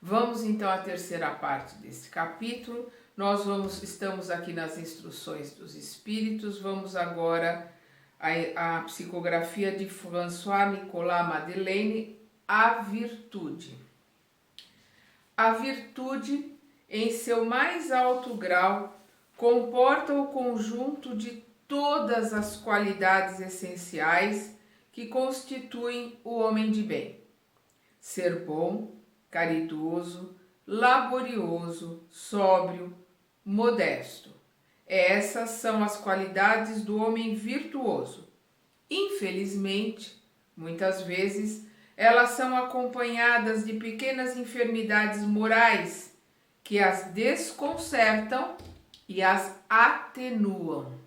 Vamos então à terceira parte deste capítulo. Estamos aqui nas instruções dos Espíritos. Vamos agora à psicografia de François-Nicolas Madeleine, A Virtude. A virtude, em seu mais alto grau, comporta o conjunto de todas as qualidades essenciais que constituem o homem de bem. Ser bom, caridoso, laborioso, sóbrio, modesto. Essas são as qualidades do homem virtuoso. Infelizmente, muitas vezes, elas são acompanhadas de pequenas enfermidades morais que as desconcertam e as atenuam.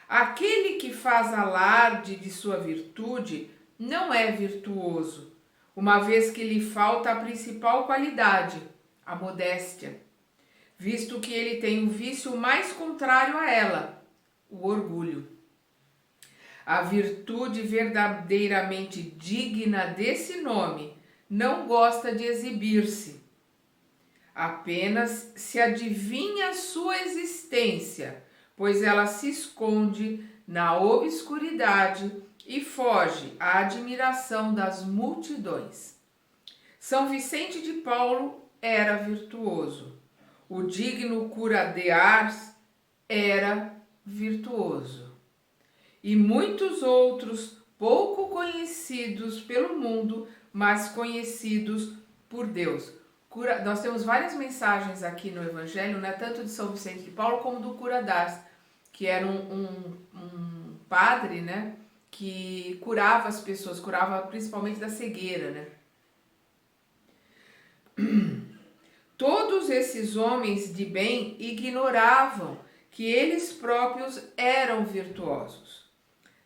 Aquele que faz alarde de sua virtude não é virtuoso, uma vez que lhe falta a principal qualidade, a modéstia, visto que ele tem um vício mais contrário a ela, o orgulho. A virtude verdadeiramente digna desse nome não gosta de exibir-se. Apenas se adivinha sua existência, pois ela se esconde na obscuridade e foge à admiração das multidões. São Vicente de Paulo era virtuoso. O digno cura de Ars era virtuoso. E muitos outros pouco conhecidos pelo mundo, mas conhecidos por Deus. Nós temos várias mensagens aqui no Evangelho, né, tanto de São Vicente de Paulo como do cura de Ars, que era um padre, né, que curava as pessoas, curava principalmente da cegueira, né? Todos esses homens de bem ignoravam que eles próprios eram virtuosos.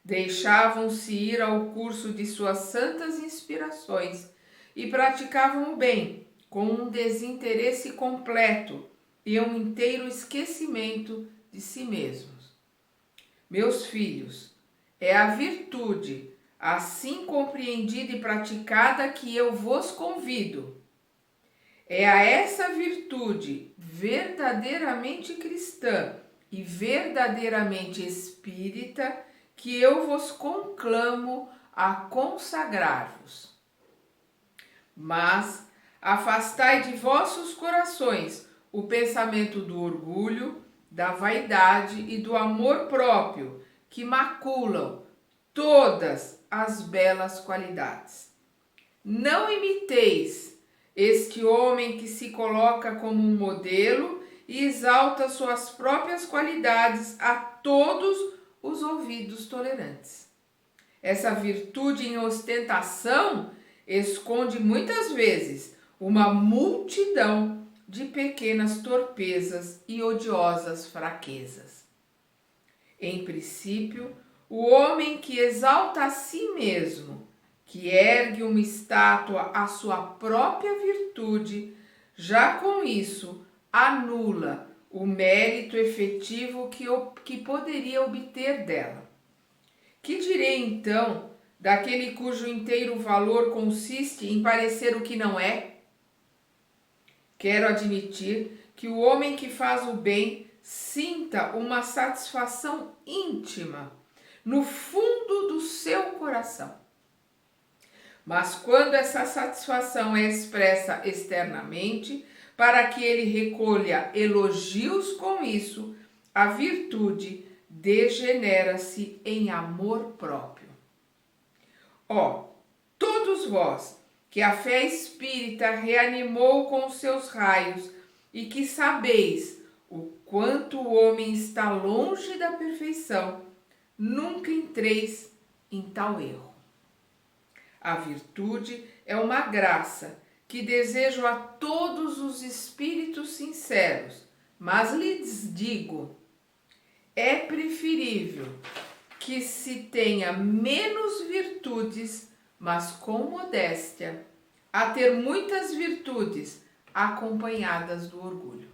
Deixavam-se ir ao curso de suas santas inspirações e praticavam o bem com um desinteresse completo e um inteiro esquecimento de si mesmos. Meus filhos, é a virtude, assim compreendida e praticada, que eu vos convido. É a essa virtude verdadeiramente cristã e verdadeiramente espírita que eu vos conclamo a consagrar-vos. Mas afastai de vossos corações o pensamento do orgulho, da vaidade e do amor próprio, que maculam todas as belas qualidades. Não imiteis este homem que se coloca como um modelo e exalta suas próprias qualidades a todos os ouvidos tolerantes. Essa virtude em ostentação esconde muitas vezes uma multidão de pequenas torpezas e odiosas fraquezas. Em princípio, o homem que exalta a si mesmo, que ergue uma estátua à sua própria virtude, já com isso anula o mérito efetivo que poderia obter dela. Que direi então daquele cujo inteiro valor consiste em parecer o que não é? Quero admitir que o homem que faz o bem sinta uma satisfação íntima no fundo do seu coração. Mas quando essa satisfação é expressa externamente, para que ele recolha elogios com isso, a virtude degenera-se em amor próprio. Ó, todos vós, que a fé espírita reanimou com seus raios e que sabeis o quanto o homem está longe da perfeição, nunca entreis em tal erro. A virtude é uma graça que desejo a todos os espíritos sinceros, mas lhes digo, é preferível que se tenha menos virtudes, mas com modéstia, a ter muitas virtudes acompanhadas do orgulho.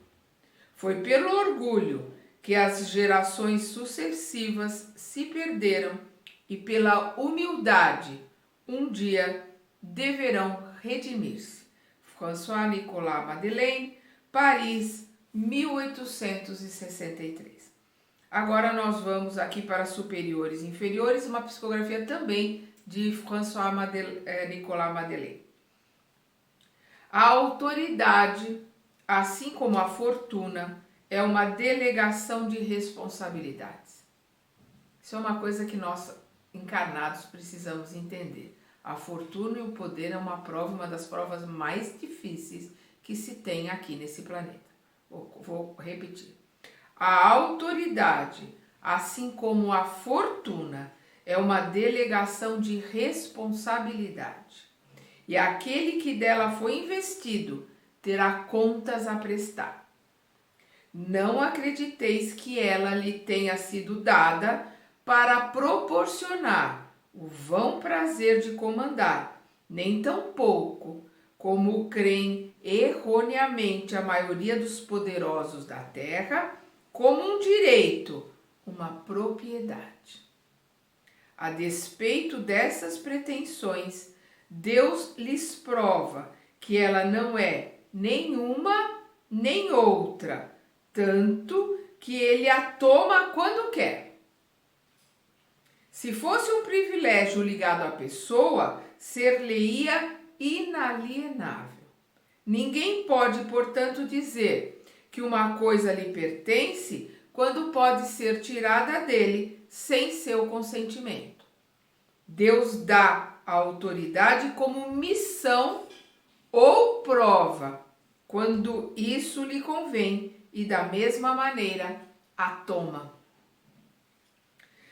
Foi pelo orgulho que as gerações sucessivas se perderam e pela humildade um dia deverão redimir-se. François Nicolas Madeleine, Paris, 1863. Agora nós vamos aqui para superiores e inferiores, uma psicografia também de François Nicolas Madeleine. A autoridade, assim como a fortuna, é uma delegação de responsabilidades. Isso é uma coisa que nós, encarnados, precisamos entender. A fortuna e o poder é uma das provas mais difíceis que se tem aqui nesse planeta. Vou repetir. A autoridade, assim como a fortuna, é uma delegação de responsabilidade. E aquele que dela foi investido terá contas a prestar. Não acrediteis que ela lhe tenha sido dada para proporcionar o vão prazer de comandar, nem tampouco, como creem erroneamente a maioria dos poderosos da terra, como um direito, uma propriedade. A despeito dessas pretensões, Deus lhes prova que ela não é nenhuma nem outra, tanto que ele a toma quando quer. Se fosse um privilégio ligado à pessoa, ser-lhe-ia inalienável. Ninguém pode, portanto, dizer que uma coisa lhe pertence quando pode ser tirada dele sem seu consentimento. Deus dá a autoridade como missão ou prova, quando isso lhe convém, e da mesma maneira a toma.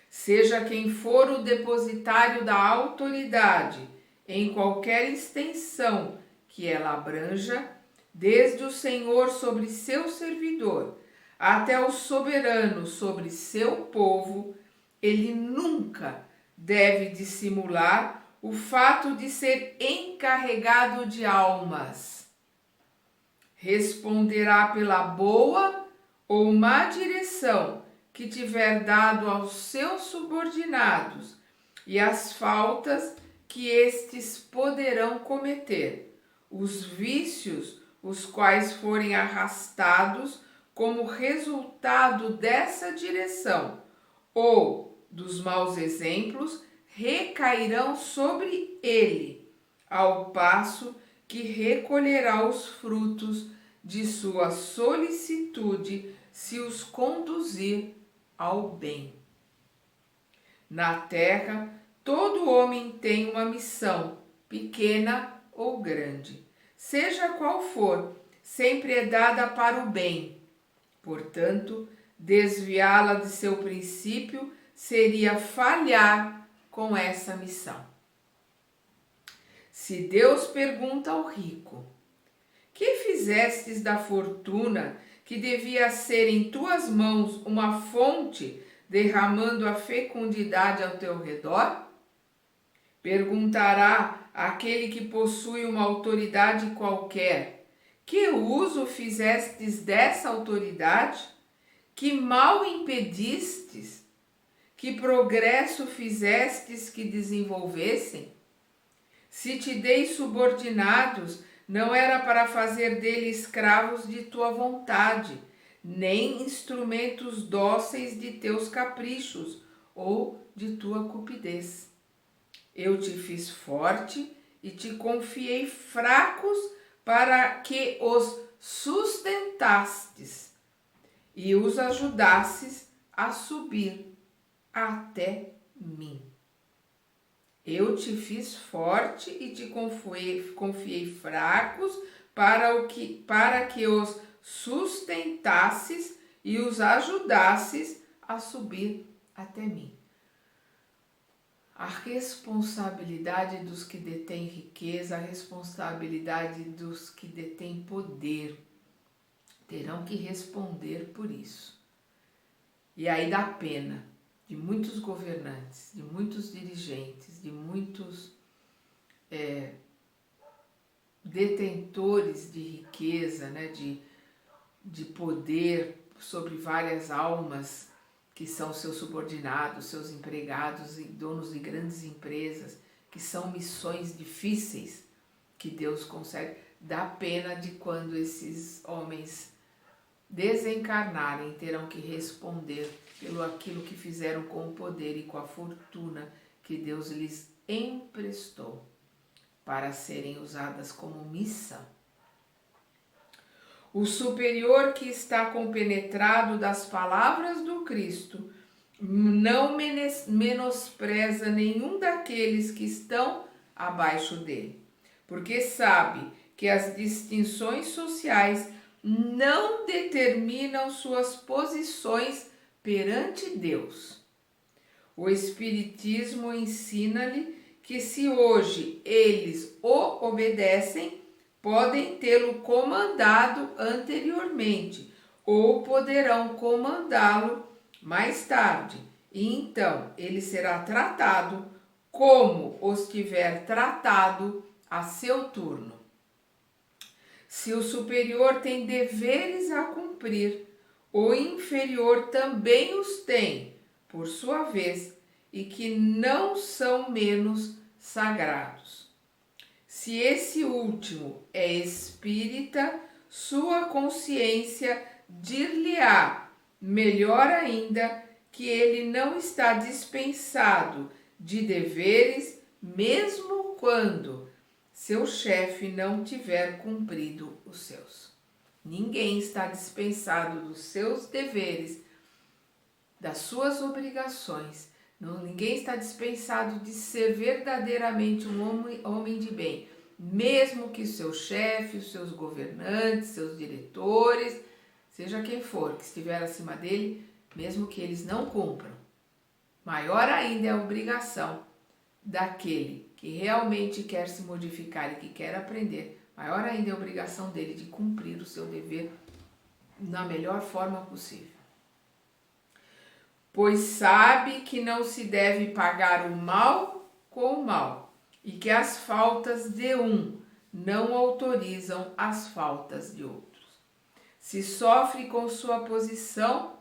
Seja quem for o depositário da autoridade, em qualquer extensão que ela abranja, desde o Senhor sobre seu servidor até o soberano sobre seu povo, ele nunca deve dissimular o fato de ser encarregado de almas. Responderá pela boa ou má direção que tiver dado aos seus subordinados e as faltas que estes poderão cometer, os vícios os quais forem arrastados como resultado dessa direção ou dos maus exemplos recairão sobre ele, ao passo que recolherá os frutos de sua solicitude se os conduzir ao bem. Na terra, todo homem tem uma missão, pequena ou grande. Seja qual for, sempre é dada para o bem. Portanto, desviá-la de seu princípio seria falhar com essa missão. Se Deus pergunta ao rico: que fizestes da fortuna que devia ser em tuas mãos uma fonte derramando a fecundidade ao teu redor? Perguntará aquele que possui uma autoridade qualquer: que uso fizestes dessa autoridade? Que mal impedistes? Que progresso fizestes que desenvolvessem? Se te dei subordinados, não era para fazer deles escravos de tua vontade, nem instrumentos dóceis de teus caprichos ou de tua cupidez. Eu te fiz forte e te confiei fracos para que os sustentastes e os ajudasses a subir até mim. Eu te fiz forte e te confiei fracos para que os sustentasses e os ajudasses a subir até mim. A responsabilidade dos que detêm riqueza, a responsabilidade dos que detêm poder, terão que responder por isso. E aí dá pena de muitos governantes, de muitos dirigentes, de muitos detentores de riqueza, né, de poder sobre várias almas que são seus subordinados, seus empregados e donos de grandes empresas, que são missões difíceis, que Deus concede. Dá pena de quando esses homens desencarnarem, terão que responder pelo aquilo que fizeram com o poder e com a fortuna que Deus lhes emprestou para serem usadas como missão. O superior que está compenetrado das palavras do Cristo não menospreza nenhum daqueles que estão abaixo dele, porque sabe que as distinções sociais não determinam suas posições perante Deus. O Espiritismo ensina-lhe que se hoje eles o obedecem, podem tê-lo comandado anteriormente ou poderão comandá-lo mais tarde, e então ele será tratado como os tiver tratado a seu turno. Se o superior tem deveres a cumprir, o inferior também os tem, por sua vez, e que não são menos sagrados. Se esse último é espírita, sua consciência dir-lhe-á, melhor ainda, que ele não está dispensado de deveres, mesmo quando seu chefe não tiver cumprido os seus. Ninguém está dispensado dos seus deveres, das suas obrigações. Ninguém está dispensado de ser verdadeiramente um homem de bem, mesmo que o seu chefe, os seus governantes, seus diretores, seja quem for que estiver acima dele, mesmo que eles não cumpram. Maior ainda é a obrigação daquele que realmente quer se modificar e que quer aprender, maior ainda é a obrigação dele de cumprir o seu dever na melhor forma possível. Pois sabe que não se deve pagar o mal com o mal, e que as faltas de um não autorizam as faltas de outros. Se sofre com sua posição,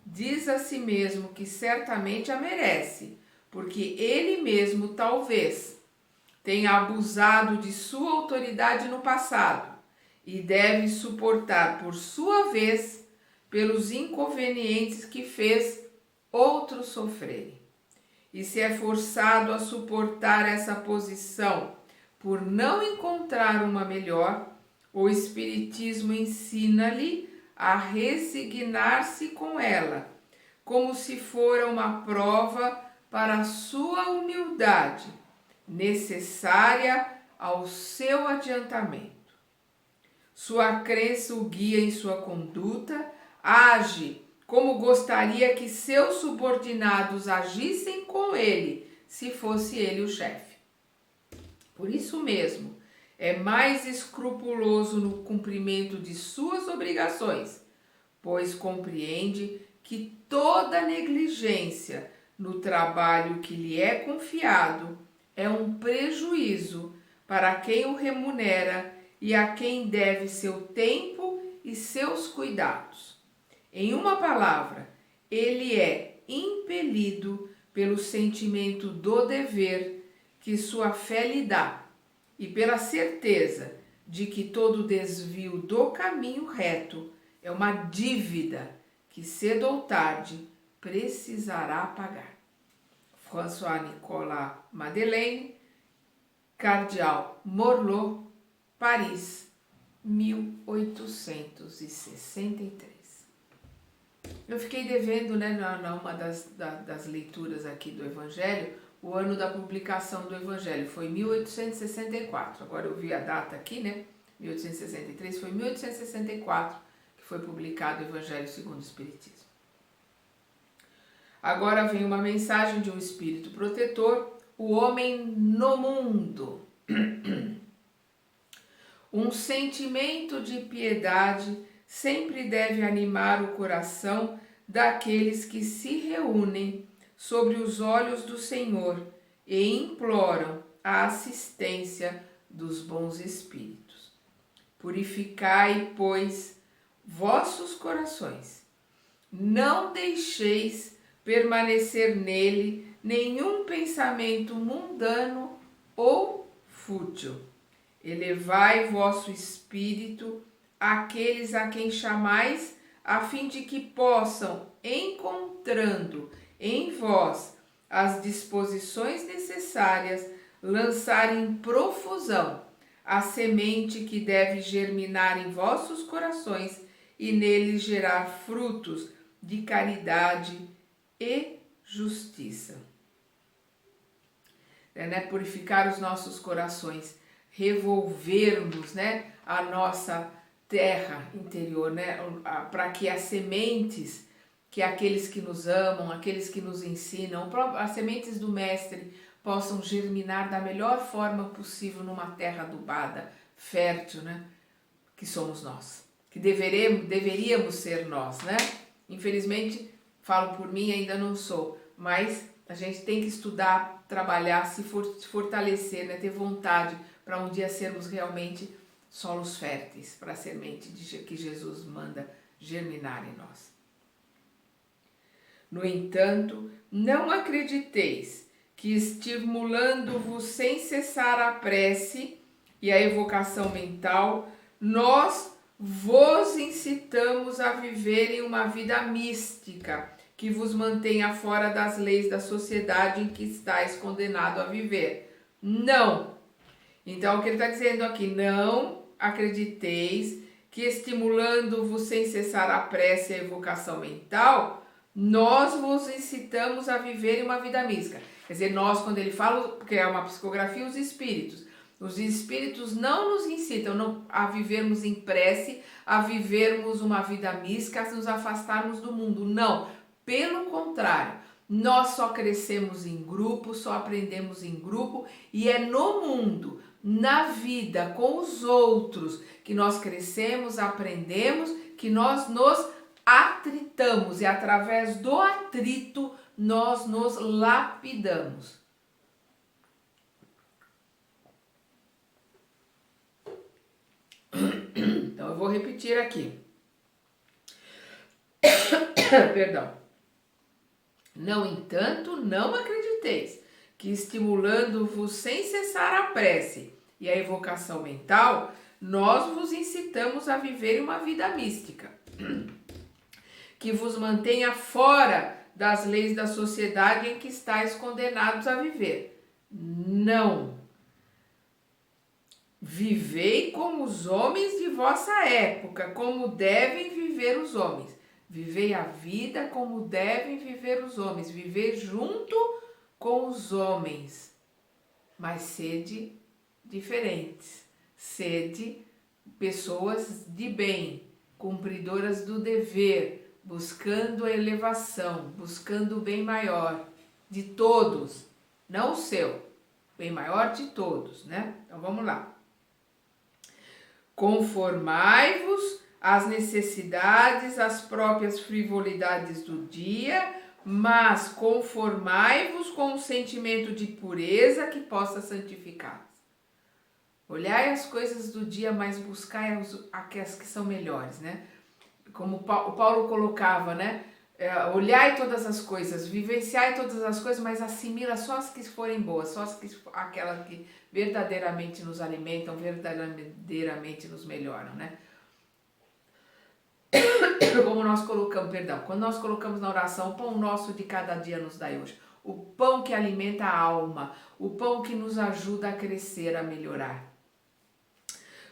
diz a si mesmo que certamente a merece, porque ele mesmo talvez tenha abusado de sua autoridade no passado e deve suportar por sua vez pelos inconvenientes que fez outros sofrerem. E se é forçado a suportar essa posição por não encontrar uma melhor, o Espiritismo ensina-lhe a resignar-se com ela, como se fora uma prova para a sua humildade, necessária ao seu adiantamento. Sua crença o guia em sua conduta, age como gostaria que seus subordinados agissem com ele, se fosse ele o chefe. Por isso mesmo, é mais escrupuloso no cumprimento de suas obrigações, pois compreende que toda negligência no trabalho que lhe é confiado é um prejuízo para quem o remunera e a quem deve seu tempo e seus cuidados. Em uma palavra, ele é impelido pelo sentimento do dever que sua fé lhe dá e pela certeza de que todo desvio do caminho reto é uma dívida que cedo ou tarde precisará pagar. François-Nicolas Madeleine, Cardeal Morlot, Paris, 1863. Eu fiquei devendo, numa das leituras aqui do Evangelho, o ano da publicação do Evangelho foi 1864. Agora eu vi a data aqui, 1863, foi 1864 que foi publicado o Evangelho segundo o Espiritismo. Agora vem uma mensagem de um espírito protetor, o homem no mundo. Um sentimento de piedade sempre deve animar o coração daqueles que se reúnem sobre os olhos do Senhor e imploram a assistência dos bons espíritos. Purificai, pois, vossos corações. Não deixeis permanecer nele nenhum pensamento mundano ou fútil. elevai vosso espírito àqueles a quem chamais, a fim de que possam, encontrando em vós as disposições necessárias, lançar em profusão a semente que deve germinar em vossos corações e neles gerar frutos de caridade e justiça. Purificar os nossos corações, revolvermos, a nossa terra interior, para que as sementes, que aqueles que nos amam, aqueles que nos ensinam, as sementes do Mestre possam germinar da melhor forma possível numa terra adubada, fértil, que somos nós, que deveríamos ser nós, Infelizmente, falo por mim, ainda não sou, mas a gente tem que estudar, trabalhar, se fortalecer, ter vontade para um dia sermos realmente solos férteis para a semente que Jesus manda germinar em nós. No entanto, não acrediteis que, estimulando-vos sem cessar a prece e a evocação mental, nós vos incitamos a viverem uma vida mística que vos mantenha fora das leis da sociedade em que estáis condenado a viver. Não! Então, o que ele está dizendo aqui, não acrediteis que, estimulando-vos sem cessar a prece e a evocação mental, nós vos incitamos a viverem uma vida mística. Quer dizer, nós, quando ele fala, porque é uma psicografia, os espíritos não nos incitam a vivermos em prece, a vivermos uma vida mística, a nos afastarmos do mundo. Não, pelo contrário, nós só crescemos em grupo, só aprendemos em grupo, e é no mundo, na vida, com os outros, que nós crescemos, aprendemos, que nós nos atritamos, e através do atrito nós nos lapidamos. Então eu vou repetir aqui. Perdão. No entanto, não acrediteis que, estimulando-vos sem cessar a prece e a evocação mental, nós vos incitamos a viver uma vida mística, que vos mantenha fora das leis da sociedade em que estáis condenados a viver. Não. Vivei como os homens de vossa época, como devem viver os homens. Vivei a vida como devem viver os homens. Vivei junto com os homens. Mas sede diferentes. Sede pessoas de bem, cumpridoras do dever, buscando a elevação, buscando o bem maior de todos, não o seu, bem maior de todos, Então vamos lá. Conformai-vos às necessidades, às próprias frivolidades do dia, mas conformai-vos com um sentimento de pureza que possa santificar. Olhai as coisas do dia, mas buscai aquelas que são melhores, Como o Paulo colocava, olhai todas as coisas, vivenciai todas as coisas, mas assimila só as que forem boas, só aquelas que verdadeiramente nos alimentam, verdadeiramente nos melhoram, Como nós colocamos, quando nós colocamos na oração, o pão nosso de cada dia nos dai hoje, o pão que alimenta a alma, o pão que nos ajuda a crescer, a melhorar.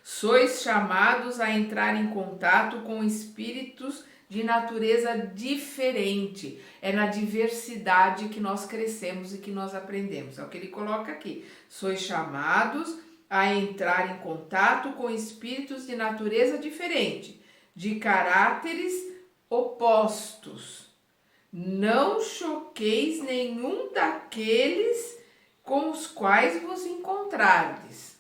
Sois chamados a entrar em contato com espíritos de natureza diferente. É na diversidade que nós crescemos e que nós aprendemos. É o que ele coloca aqui. Sois chamados a entrar em contato com espíritos de natureza diferente, de caráteres opostos. Não choqueis nenhum daqueles com os quais vos encontrardes.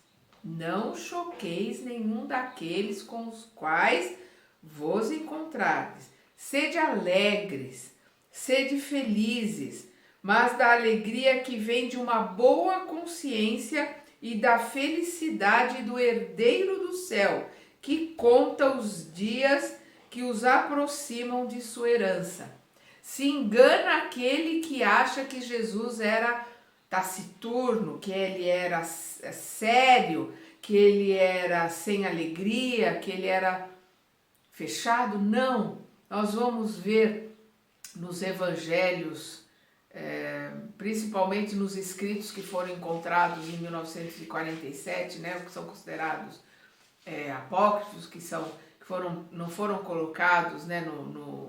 Não choqueis nenhum daqueles com os quais vos encontrardes. Sede alegres, sede felizes, mas da alegria que vem de uma boa consciência e da felicidade do herdeiro do céu, que conta os dias que os aproximam de sua herança. Se engana aquele que acha que Jesus era taciturno, que ele era sério, que ele era sem alegria, que ele era fechado. Não, nós vamos ver nos evangelhos, principalmente nos escritos que foram encontrados em 1947, né, que são considerados apócrifos, não foram colocados, né,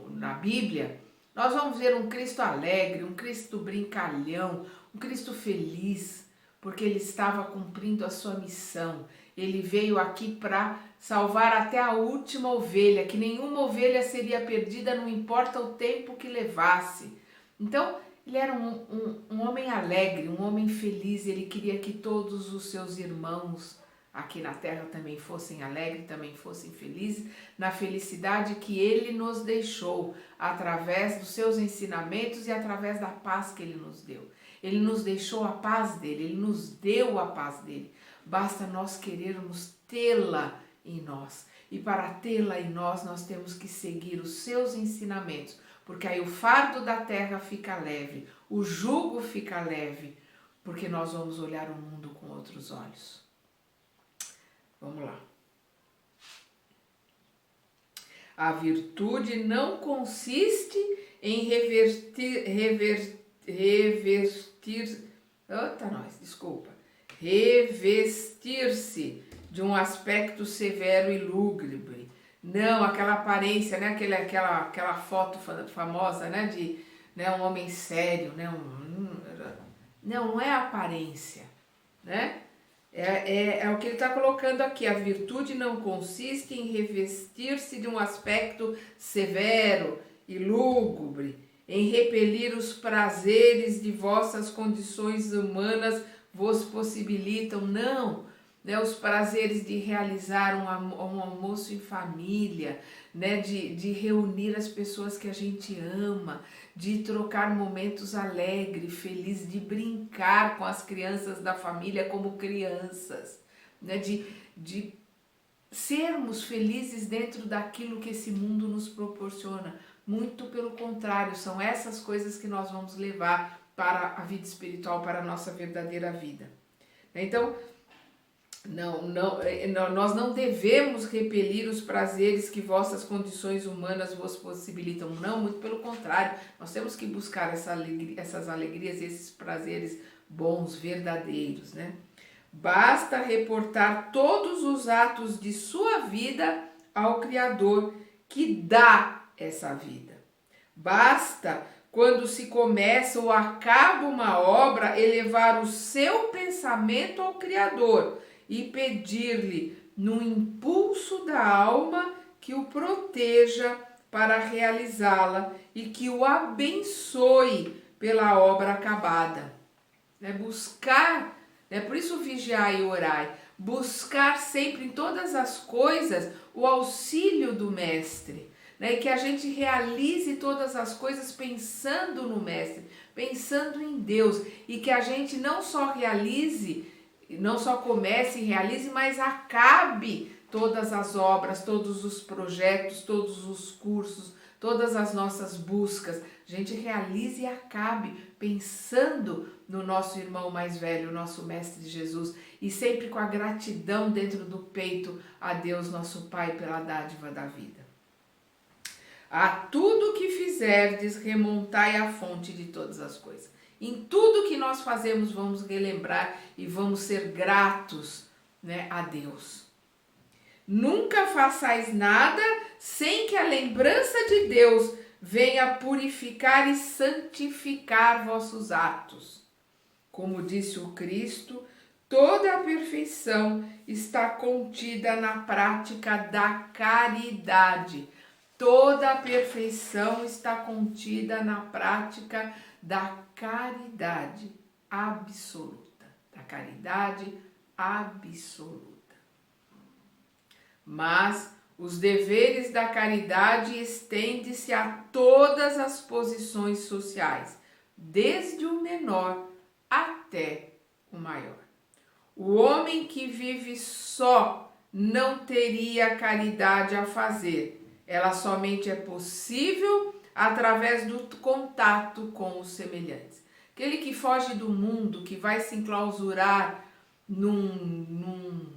na Bíblia. Nós vamos ver um Cristo alegre, um Cristo brincalhão, um Cristo feliz, porque ele estava cumprindo a sua missão. Ele veio aqui para salvar até a última ovelha, que nenhuma ovelha seria perdida, não importa o tempo que levasse. Então, ele era um homem alegre, um homem feliz. Ele queria que todos os seus irmãos aqui na terra também fossem alegres, também fossem felizes, na felicidade que ele nos deixou, através dos seus ensinamentos e através da paz que ele nos deu. Ele nos deixou a paz dele, ele nos deu a paz dele. Basta nós querermos tê-la em nós. E para tê-la em nós, nós temos que seguir os seus ensinamentos, porque aí o fardo da terra fica leve, o jugo fica leve, porque nós vamos olhar o mundo com outros olhos. Vamos lá. A virtude não consiste em revestir-se de um aspecto severo e lúgubre. Não, aquela aparência, né? Aquela foto famosa, né? De, né? Um homem sério, né? Não é aparência, né? É o que ele está colocando aqui. A virtude não consiste em revestir-se de um aspecto severo e lúgubre, em repelir os prazeres de vossas condições humanas vos possibilitam. Não, né? Os prazeres de realizar um almoço em família, né? De reunir as pessoas que a gente ama, de trocar momentos alegres, felizes, de brincar com as crianças da família como crianças, né? De sermos felizes dentro daquilo que esse mundo nos proporciona. Muito pelo contrário, são essas coisas que nós vamos levar para a vida espiritual, para a nossa verdadeira vida. Então, nós não devemos repelir os prazeres que vossas condições humanas vos possibilitam. Não, muito pelo contrário, nós temos que buscar essas alegrias, esses prazeres bons, verdadeiros, né? Basta reportar todos os atos de sua vida ao Criador, que dá essa vida. Basta, quando se começa ou acaba uma obra, elevar o seu pensamento ao Criador e pedir-lhe, no impulso da alma, que o proteja para realizá-la e que o abençoe pela obra acabada. Buscar, por isso vigiai e orai, buscar sempre em todas as coisas o auxílio do Mestre, e que a gente realize todas as coisas pensando no Mestre, pensando em Deus, e que a gente não só realize, não só comece e realize, mas acabe todas as obras, todos os projetos, todos os cursos, todas as nossas buscas. A gente realize e acabe pensando no nosso irmão mais velho, o nosso Mestre Jesus, e sempre com a gratidão dentro do peito a Deus, nosso Pai, pela dádiva da vida. A tudo que fizerdes, remontai à fonte de todas as coisas. Em tudo que nós fazemos, vamos relembrar e vamos ser gratos, a Deus. Nunca façais nada sem que a lembrança de Deus venha purificar e santificar vossos atos. Como disse o Cristo, toda a perfeição está contida na prática da caridade. Toda a perfeição está contida na prática da caridade absoluta. Da caridade absoluta. Mas os deveres da caridade estendem-se a todas as posições sociais, desde o menor até o maior. O homem que vive só não teria caridade a fazer. Ela somente é possível através do contato com os semelhantes. Aquele que foge do mundo, que vai se enclausurar num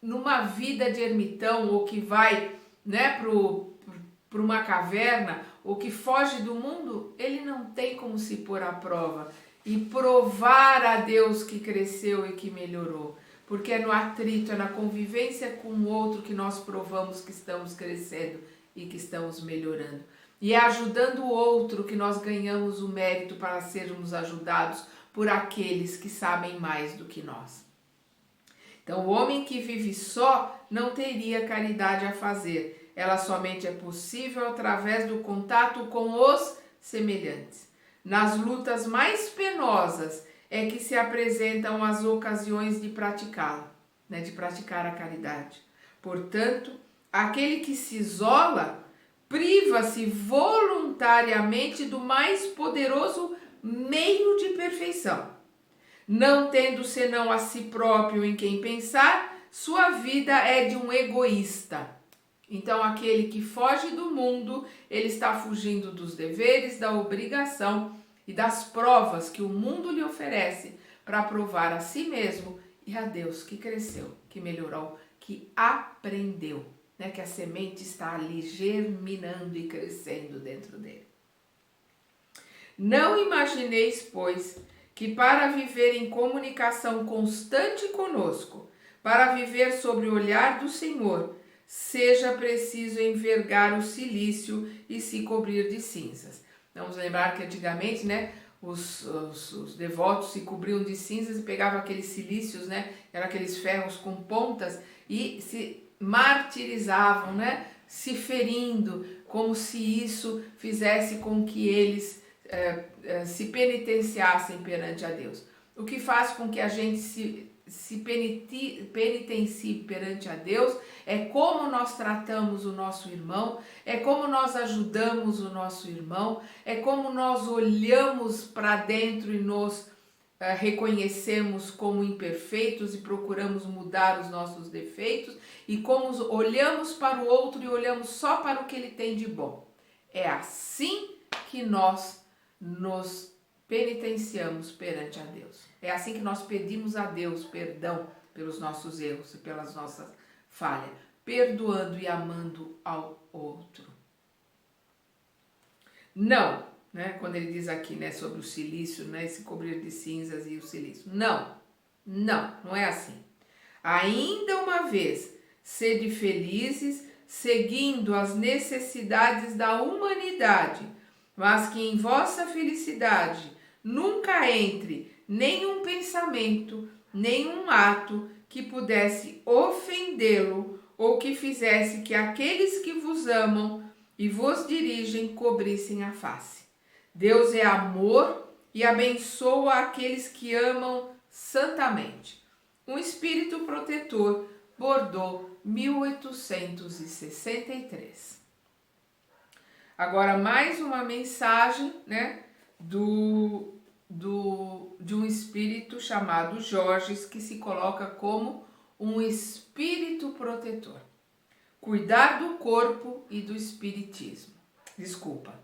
numa vida de ermitão, ou que vai, né, para uma caverna, ou que foge do mundo, ele não tem como se pôr à prova e provar a Deus que cresceu e que melhorou. Porque é no atrito, é na convivência com o outro que nós provamos que estamos crescendo e que estamos melhorando. E é ajudando o outro que nós ganhamos o mérito para sermos ajudados por aqueles que sabem mais do que nós. Então, o homem que vive só não teria caridade a fazer. Ela somente é possível através do contato com os semelhantes. Nas lutas mais penosas é que se apresentam as ocasiões de praticá-la, né, de praticar a caridade. Portanto, aquele que se isola priva-se voluntariamente do mais poderoso meio de perfeição. Não tendo senão a si próprio em quem pensar, sua vida é de um egoísta. Então, aquele que foge do mundo, ele está fugindo dos deveres, da obrigação e das provas que o mundo lhe oferece para provar a si mesmo e a Deus que cresceu, que melhorou, que aprendeu, né? Que a semente está ali germinando e crescendo dentro dele. Não imagineis, pois, que para viver em comunicação constante conosco, para viver sob o olhar do Senhor, seja preciso envergar o cilício e se cobrir de cinzas. Vamos lembrar que antigamente, né, os devotos se cobriam de cinzas e pegavam aqueles cilícios, né, eram aqueles ferros com pontas, e se martirizavam, né, se ferindo, como se isso fizesse com que eles se penitenciassem perante a Deus. O que faz com que a gente se penitencie perante a Deus é como nós tratamos o nosso irmão, é como nós ajudamos o nosso irmão, é como nós olhamos para dentro e nos reconhecemos como imperfeitos e procuramos mudar os nossos defeitos, e como olhamos para o outro e olhamos só para o que ele tem de bom. É assim que nós nos penitenciamos perante a Deus. É assim que nós pedimos a Deus perdão pelos nossos erros e pelas nossas falhas, perdoando e amando ao outro. Não, né? Quando ele diz aqui, né, sobre o cilício, né, se cobrir de cinzas e o cilício. Não é assim. Ainda uma vez, sede felizes, seguindo as necessidades da humanidade, mas que em vossa felicidade nunca entre nenhum pensamento, nenhum ato que pudesse ofendê-lo ou que fizesse que aqueles que vos amam e vos dirigem cobrissem a face. Deus é amor e abençoa aqueles que amam santamente. Um espírito protetor, Bordeaux, 1863. Agora, mais uma mensagem, né, de um espírito chamado Jorges, que se coloca como um espírito protetor. Cuidar do corpo e do espiritismo. Desculpa,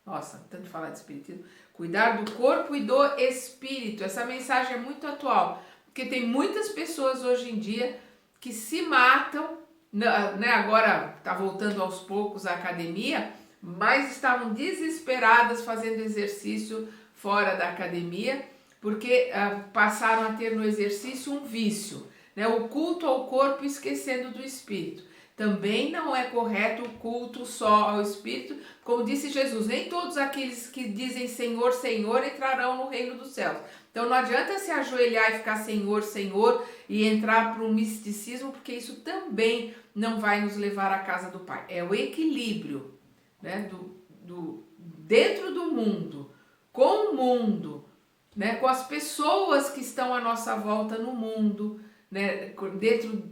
nossa, tanto falar de espiritismo. Cuidar do corpo e do espírito. Essa mensagem é muito atual, porque tem muitas pessoas hoje em dia que se matam, né, agora está voltando aos poucos à academia, mas estavam desesperadas fazendo exercício fora da academia, porque passaram a ter no exercício um vício, né? O culto ao corpo esquecendo do espírito. Também não é correto o culto só ao espírito, como disse Jesus, nem todos aqueles que dizem Senhor, Senhor entrarão no reino dos céus. Então não adianta se ajoelhar e ficar Senhor, Senhor e entrar para um misticismo, porque isso também não vai nos levar à casa do Pai. É o equilíbrio, né, dentro do mundo, com o mundo, né, com as pessoas que estão à nossa volta no mundo, né, dentro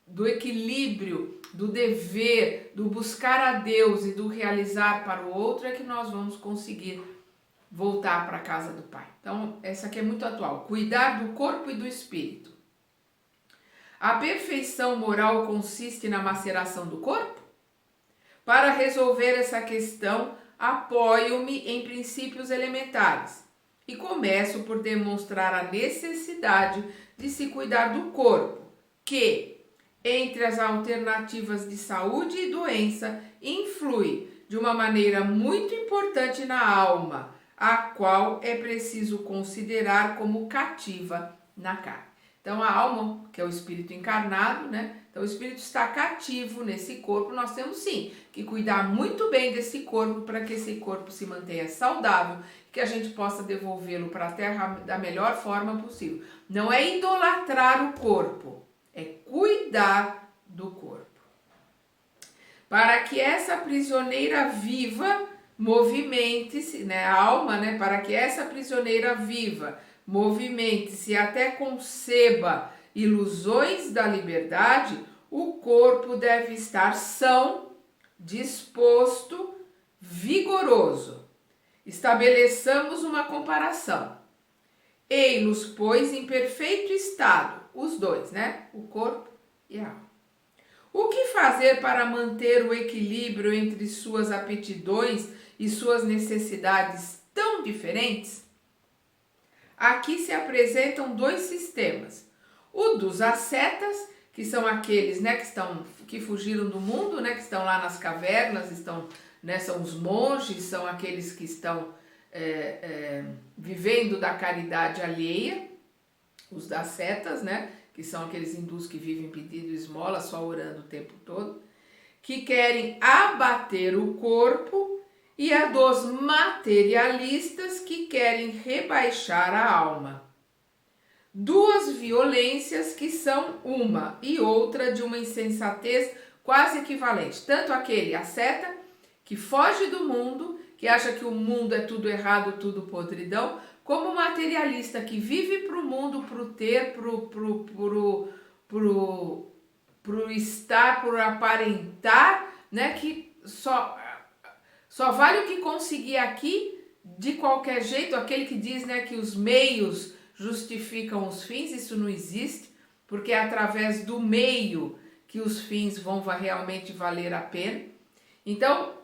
do equilíbrio, do dever, do buscar a Deus e do realizar para o outro, é que nós vamos conseguir voltar para a casa do Pai. Então, essa aqui é muito atual. Cuidar do corpo e do espírito. A perfeição moral consiste na maceração do corpo? Para resolver essa questão, apoio-me em princípios elementares. E começo por demonstrar a necessidade de se cuidar do corpo, que, entre as alternativas de saúde e doença, influi de uma maneira muito importante na alma, a qual é preciso considerar como cativa na carne. Então, a alma, que é o espírito encarnado, né? Então, o espírito está cativo nesse corpo. Nós temos sim que cuidar muito bem desse corpo para que esse corpo se mantenha saudável, que a gente possa devolvê-lo para a terra da melhor forma possível. Não é idolatrar o corpo, é cuidar do corpo. Para que essa prisioneira viva movimente-se, né, a alma, né, para que essa prisioneira viva movimente-se e até conceba ilusões da liberdade, o corpo deve estar são, disposto, vigoroso. Estabeleçamos uma comparação. Ei-los, pois, em perfeito estado, os dois, né, o corpo e a alma. O que fazer para manter o equilíbrio entre suas aptidões e suas necessidades tão diferentes? Aqui se apresentam dois sistemas. O dos ascetas, que são aqueles, né, que fugiram do mundo, né, que estão lá nas cavernas, né, são os monges, são aqueles que estão vivendo da caridade alheia, os ascetas, né, que são aqueles hindus que vivem pedindo esmola, só orando o tempo todo, que querem abater o corpo, e a dos materialistas que querem rebaixar a alma. Duas violências que são uma e outra de uma insensatez quase equivalente. Tanto aquele asceta que foge do mundo, que acha que o mundo é tudo errado, tudo podridão, como o materialista que vive para o mundo, para o ter, pro estar, por aparentar, né, que só vale o que conseguir aqui, de qualquer jeito. Aquele que diz, né, que os meios justificam os fins, isso não existe, porque é através do meio que os fins vão realmente valer a pena. Então,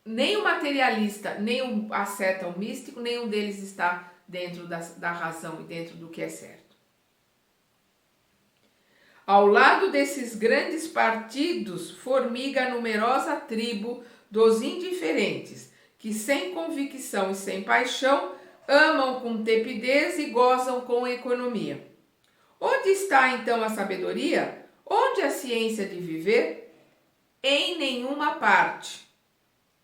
nem o materialista, nem o asceta, o místico, nenhum deles está dentro da razão e dentro do que é certo. Ao lado desses grandes partidos, formiga a numerosa tribo dos indiferentes, que sem convicção e sem paixão, amam com tepidez e gozam com economia. Onde está então a sabedoria? Onde a ciência de viver? Em nenhuma parte.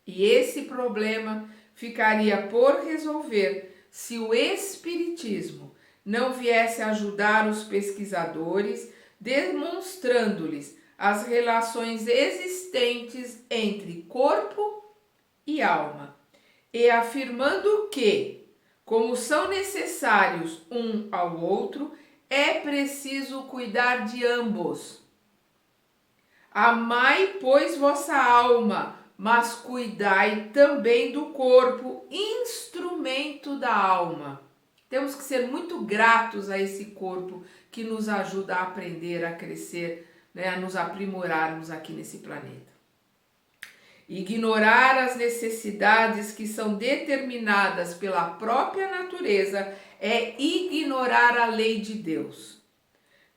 E esse problema ficaria por resolver se o Espiritismo não viesse ajudar os pesquisadores, demonstrando-lhes as relações existentes entre corpo e alma, e afirmando que, como são necessários um ao outro, é preciso cuidar de ambos. Amai, pois, vossa alma, mas cuidai também do corpo, instrumento da alma. Temos que ser muito gratos a esse corpo que nos ajuda a aprender, a crescer, né, a nos aprimorarmos aqui nesse planeta. Ignorar as necessidades que são determinadas pela própria natureza é ignorar a lei de Deus.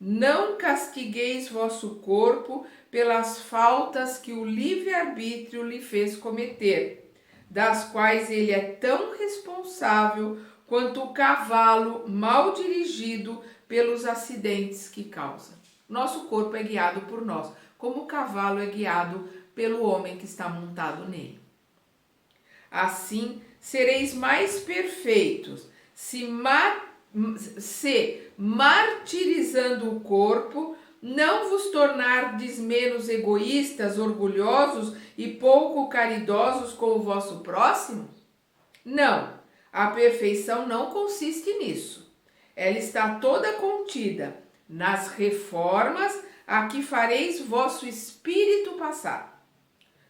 Não castigueis vosso corpo pelas faltas que o livre-arbítrio lhe fez cometer, das quais ele é tão responsável quanto o cavalo mal dirigido pelos acidentes que causa. Nosso corpo é guiado por nós, como o cavalo é guiado pelo homem que está montado nele. Assim, sereis mais perfeitos, se martirizando o corpo, não vos tornardes menos egoístas, orgulhosos e pouco caridosos com o vosso próximo? Não, a perfeição não consiste nisso. Ela está toda contida nas reformas a que fareis vosso espírito passar.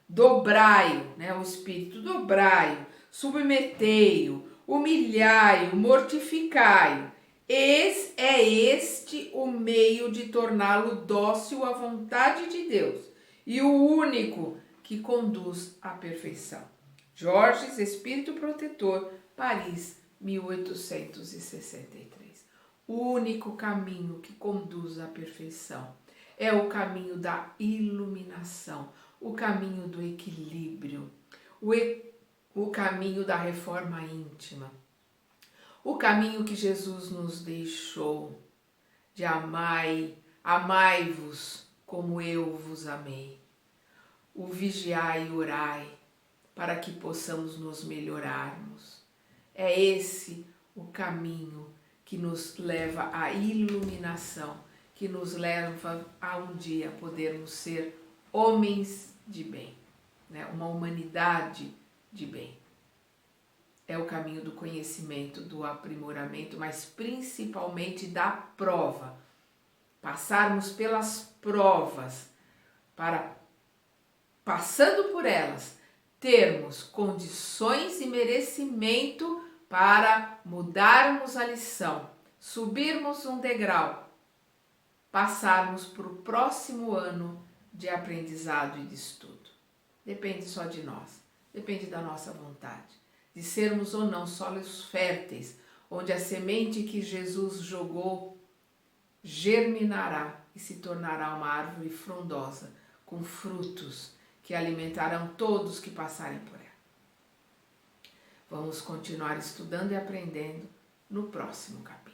Dobrai-o, né, o espírito, dobrai-o, submetei-o, humilhai-o, mortificai-o. É este o meio de torná-lo dócil à vontade de Deus e o único que conduz à perfeição. Georges, Espírito Protetor, Paris, 1863. O único caminho que conduz à perfeição é o caminho da iluminação, o caminho do equilíbrio, o caminho da reforma íntima, o caminho que Jesus nos deixou de amai-vos como eu vos amei. O vigiai e orai para que possamos nos melhorarmos. É esse o caminho que nos leva à iluminação, que nos leva a um dia podermos ser homens de bem, né? Uma humanidade de bem. É o caminho do conhecimento, do aprimoramento, mas principalmente da prova. Passarmos pelas provas para, passando por elas, termos condições e merecimento para mudarmos a lição, subirmos um degrau, passarmos para o próximo ano de aprendizado e de estudo. Depende só de nós, depende da nossa vontade, de sermos ou não solos férteis, onde a semente que Jesus jogou germinará e se tornará uma árvore frondosa, com frutos que alimentarão todos que passarem por ela. Vamos continuar estudando e aprendendo no próximo capítulo.